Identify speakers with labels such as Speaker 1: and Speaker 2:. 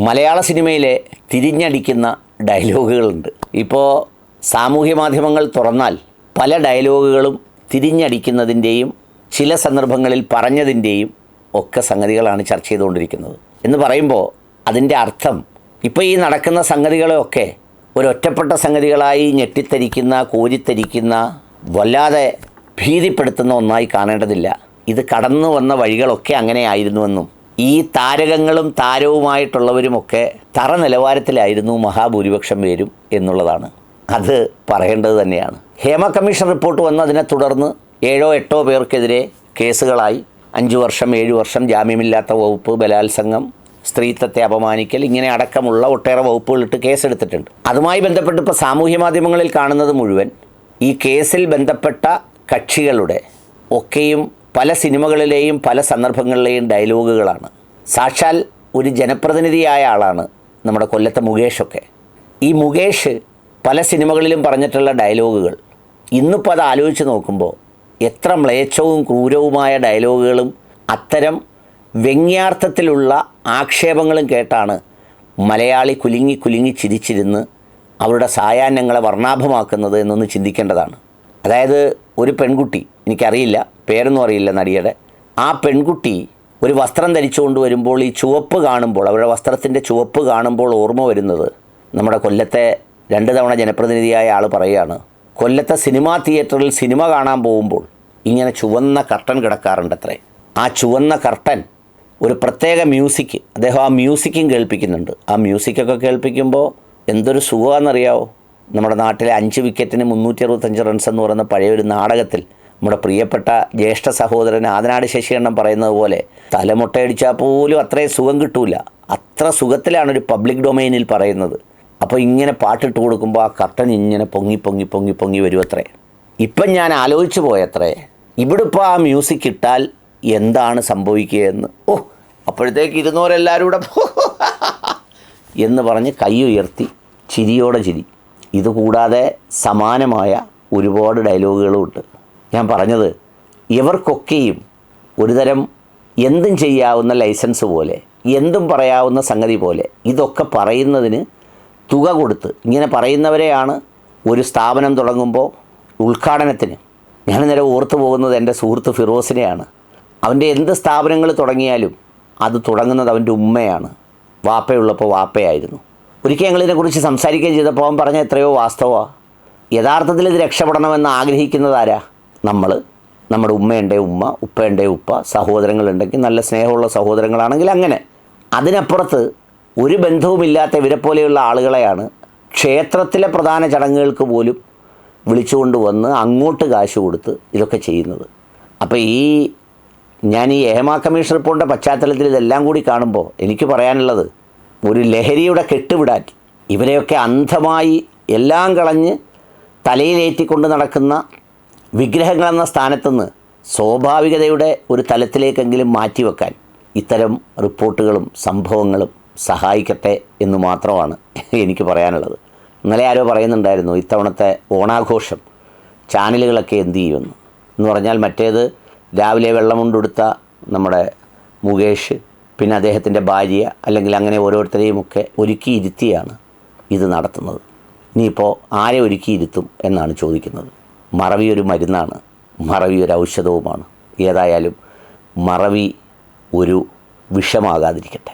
Speaker 1: മലയാള സിനിമയിലെ തിരിഞ്ഞടിക്കുന്ന ഡയലോഗുകളുണ്ട്. ഇപ്പോൾ സാമൂഹ്യ മാധ്യമങ്ങൾ തുറന്നാൽ പല ഡയലോഗുകളും തിരിഞ്ഞടിക്കുന്നതിൻ്റെയും ചില സന്ദർഭങ്ങളിൽ പറഞ്ഞതിൻ്റെയും ഒക്കെ സംഗതികളാണ് ചർച്ച ചെയ്തുകൊണ്ടിരിക്കുന്നത്. എന്ന് പറയുമ്പോൾ അതിൻ്റെ അർത്ഥം ഇപ്പോൾ ഈ നടക്കുന്ന സംഗതികളെയൊക്കെ ഒരൊറ്റപ്പെട്ട സംഗതികളായി ഞെട്ടിത്തരിക്കുന്ന, കോരിത്തരിക്കുന്ന, വല്ലാതെ ഭീതിപ്പെടുത്തുന്ന ഒന്നായി കാണേണ്ടതില്ല. ഇത് കടന്നു വന്ന വഴികളൊക്കെ അങ്ങനെയായിരുന്നുവെന്നും ഈ താരകങ്ങളും താരവുമായിട്ടുള്ളവരുമൊക്കെ തറ നിലവാരത്തിലായിരുന്നു മഹാഭൂരിപക്ഷം പേരും എന്നുള്ളതാണ്. അത് പറയേണ്ടത് തന്നെയാണ്. ഹേമ കമ്മീഷൻ റിപ്പോർട്ട് വന്നതിനെ തുടർന്ന് 7-8 പേർക്കെതിരെ കേസുകളായി. 5 വർഷം 7 വർഷം ജാമ്യമില്ലാത്ത വകുപ്പ്, ബലാത്സംഗം, സ്ത്രീത്വത്തെ അപമാനിക്കൽ, ഇങ്ങനെ അടക്കമുള്ള ഒട്ടേറെ വകുപ്പുകളിട്ട് കേസെടുത്തിട്ടുണ്ട്. അതുമായി ബന്ധപ്പെട്ട് ഇപ്പോൾ സാമൂഹ്യ മാധ്യമങ്ങളിൽ കാണുന്നത് മുഴുവൻ ഈ കേസിൽ ബന്ധപ്പെട്ട കക്ഷികളുടെ ഒക്കെയും പല സിനിമകളിലെയും പല സന്ദർഭങ്ങളിലെയും ഡയലോഗുകളാണ്. സാക്ഷാൽ ഒരു ജനപ്രതിനിധിയായ ആളാണ് നമ്മുടെ കൊല്ലത്തെ മുകേഷൊക്കെ. ഈ മുകേഷ് പല സിനിമകളിലും പറഞ്ഞിട്ടുള്ള ഡയലോഗുകൾ ഇന്നിപ്പോൾ അത് ആലോചിച്ച് നോക്കുമ്പോൾ എത്ര മ്ലേച്ഛവും ക്രൂരവുമായ ഡയലോഗുകളും അത്തരം വ്യംഗ്യാർത്ഥത്തിലുള്ള ആക്ഷേപങ്ങളും കേട്ടാണ് മലയാളി കുലുങ്ങി കുലുങ്ങി ചിരിച്ചിരുന്ന് അവരുടെ സായാഹ്നങ്ങളെ വർണ്ണാഭമാക്കുന്നത് എന്നൊന്ന് ചിന്തിക്കേണ്ടതാണ്. അതായത് ഒരു പെൺകുട്ടി, എനിക്കറിയില്ല, പേരൊന്നും അറിയില്ല നടിയുടെ, ആ പെൺകുട്ടി ഒരു വസ്ത്രം ധരിച്ചുകൊണ്ട് വരുമ്പോൾ ഈ ചുവപ്പ് കാണുമ്പോൾ, അവരുടെ വസ്ത്രത്തിൻ്റെ ചുവപ്പ് കാണുമ്പോൾ ഓർമ്മ വരുന്നത് നമ്മുടെ കൊല്ലത്തെ 2 തവണ ജനപ്രതിനിധിയായ ആൾ പറയുകയാണ്, കൊല്ലത്തെ സിനിമാ തിയേറ്ററിൽ സിനിമ കാണാൻ പോകുമ്പോൾ ഇങ്ങനെ ചുവന്ന കർട്ടൻ കിടക്കാറുണ്ടത്രേ. ആ ചുവന്ന കർട്ടൻ ഒരു പ്രത്യേക മ്യൂസിക്, അദ്ദേഹം ആ മ്യൂസിക്കും കേൾപ്പിക്കുന്നുണ്ട്. ആ മ്യൂസിക്കൊക്കെ കേൾപ്പിക്കുമ്പോൾ എന്തൊരു സുഖമാണെന്നറിയാവോ. നമ്മുടെ നാട്ടിലെ 5 വിക്കറ്റിന് 365 റൺസ് എന്ന് പറയുന്ന പഴയൊരു നാടകത്തിൽ നമ്മുടെ പ്രിയപ്പെട്ട ജ്യേഷ്ഠ സഹോദരൻ ആദനാട് ശശികണ്ഠൻ പറയുന്നത് പോലെ തലമുട്ടയടിച്ചാൽ പോലും അത്രയും സുഖം കിട്ടൂല. അത്ര സുഖത്തിലാണ് ഒരു പബ്ലിക് ഡൊമൈനിൽ പറയുന്നത്. അപ്പോൾ ഇങ്ങനെ പാട്ടിട്ട് കൊടുക്കുമ്പോൾ ആ കർട്ടൻ ഇങ്ങനെ പൊങ്ങി പൊങ്ങി പൊങ്ങി പൊങ്ങി വരും അത്രേ. ഇപ്പം ഞാൻ ആലോചിച്ച് പോയത്രേ, ഇവിടെ ഇപ്പോൾ ആ മ്യൂസിക് ഇട്ടാൽ എന്താണ് സംഭവിക്കുകയെന്ന്. അപ്പോഴത്തേക്ക് ഇരുന്നവരെല്ലാവരും കൂടെ എന്ന് പറഞ്ഞ് കൈ ഉയർത്തി ചിരിയോടെ ചിരി. ഇതുകൂടാതെ സമാനമായ ഒരുപാട് ഡയലോഗുകളുമുണ്ട്. ഞാൻ പറഞ്ഞത്, ഇവർക്കൊക്കെയും ഒരുതരം എന്തും ചെയ്യാവുന്ന ലൈസൻസ് പോലെ, എന്തും പറയാവുന്ന സംഗതി പോലെ ഇതൊക്കെ പറയുന്നതിന് തുക കൊടുത്ത് ഇങ്ങനെ പറയുന്നവരെയാണ് ഒരു സ്ഥാപനം തുടങ്ങുമ്പോൾ ഉദ്ഘാടനത്തിന് ഞാൻ നേരെ ഓർത്തു പോകുന്നത് എൻ്റെ സുഹൃത്ത് ഫിറോസിനെയാണ്. അവൻ്റെ എന്ത് സ്ഥാപനങ്ങൾ തുടങ്ങിയാലും അത് തുടങ്ങുന്നത് അവൻ്റെ ഉമ്മയാണ്. വാപ്പയുള്ളപ്പോൾ വാപ്പയായിരുന്നു. ഒരിക്കൽ ഞങ്ങളിതിനെക്കുറിച്ച് സംസാരിക്കുകയും ചെയ്തപ്പോൾ അവൻ പറഞ്ഞ എത്രയോ വാസ്തവമാണ്. യഥാർത്ഥത്തിൽ ഇത് രക്ഷപ്പെടണമെന്ന് ആഗ്രഹിക്കുന്നത് ആരാ? നമ്മൾ. നമ്മുടെ ഉമ്മയുണ്ടേ ഉമ്മ, ഉപ്പയുണ്ടേ ഉപ്പ, സഹോദരങ്ങളുണ്ടെങ്കിൽ നല്ല സ്നേഹമുള്ള സഹോദരങ്ങളാണെങ്കിൽ അങ്ങനെ. അതിനപ്പുറത്ത് ഒരു ബന്ധവുമില്ലാത്ത ഇവരെപ്പോലെയുള്ള ആളുകളെയാണ് ക്ഷേത്രത്തിലെ പ്രധാന ചടങ്ങുകൾക്ക് പോലും വിളിച്ചുകൊണ്ട് വന്ന് അങ്ങോട്ട് കാശ് കൊടുത്ത് ഇതൊക്കെ ചെയ്യുന്നത്. അപ്പോൾ ഞാൻ ഈ ഹേമ കമ്മീഷൻ റിപ്പോർട്ടിൻ്റെ പശ്ചാത്തലത്തിൽ ഇതെല്ലാം കൂടി കാണുമ്പോൾ എനിക്ക് പറയാനുള്ളത്, ഒരു ലഹരിയുടെ കെട്ടുവിടാൻ ഇവരെയൊക്കെ അന്ധമായി എല്ലാം കളഞ്ഞ് തലയിലേറ്റിക്കൊണ്ട് നടക്കുന്ന വിഗ്രഹങ്ങളെന്ന സ്ഥാനത്തുനിന്ന് സ്വാഭാവികതയുടെ ഒരു തലത്തിലേക്കെങ്കിലും മാറ്റിവെക്കാൻ ഇത്തരം റിപ്പോർട്ടുകളും സംഭവങ്ങളും സഹായിക്കട്ടെ എന്ന് മാത്രമാണ് എനിക്ക് പറയാനുള്ളത്. ഇന്നലെ ആരോ പറയുന്നുണ്ടായിരുന്നു, ഇത്തവണത്തെ ഓണാഘോഷം ചാനലുകളൊക്കെ എന്ത് ചെയ്യുമെന്ന്. എന്ന് പറഞ്ഞാൽ മറ്റേത് രാവിലെ വെള്ളമുണ്ടെടുത്ത നമ്മുടെ മുകേഷ്, പിന്നെ അദ്ദേഹത്തിൻ്റെ ഭാര്യ, അല്ലെങ്കിൽ അങ്ങനെ ഓരോരുത്തരെയുമൊക്കെ ഒരുക്കിയിരുത്തിയാണ് ഇത് നടത്തുന്നത്. ഇനിയിപ്പോൾ ആരെ ഒരുക്കിയിരുത്തും എന്നാണ് ചോദിക്കുന്നത്. മറവി ഒരു മരുന്നാണ്, മറവി ഒരു ഔഷധവുമാണ്. ഏതായാലും മറവി ഒരു വിഷമാകാതിരിക്കട്ടെ.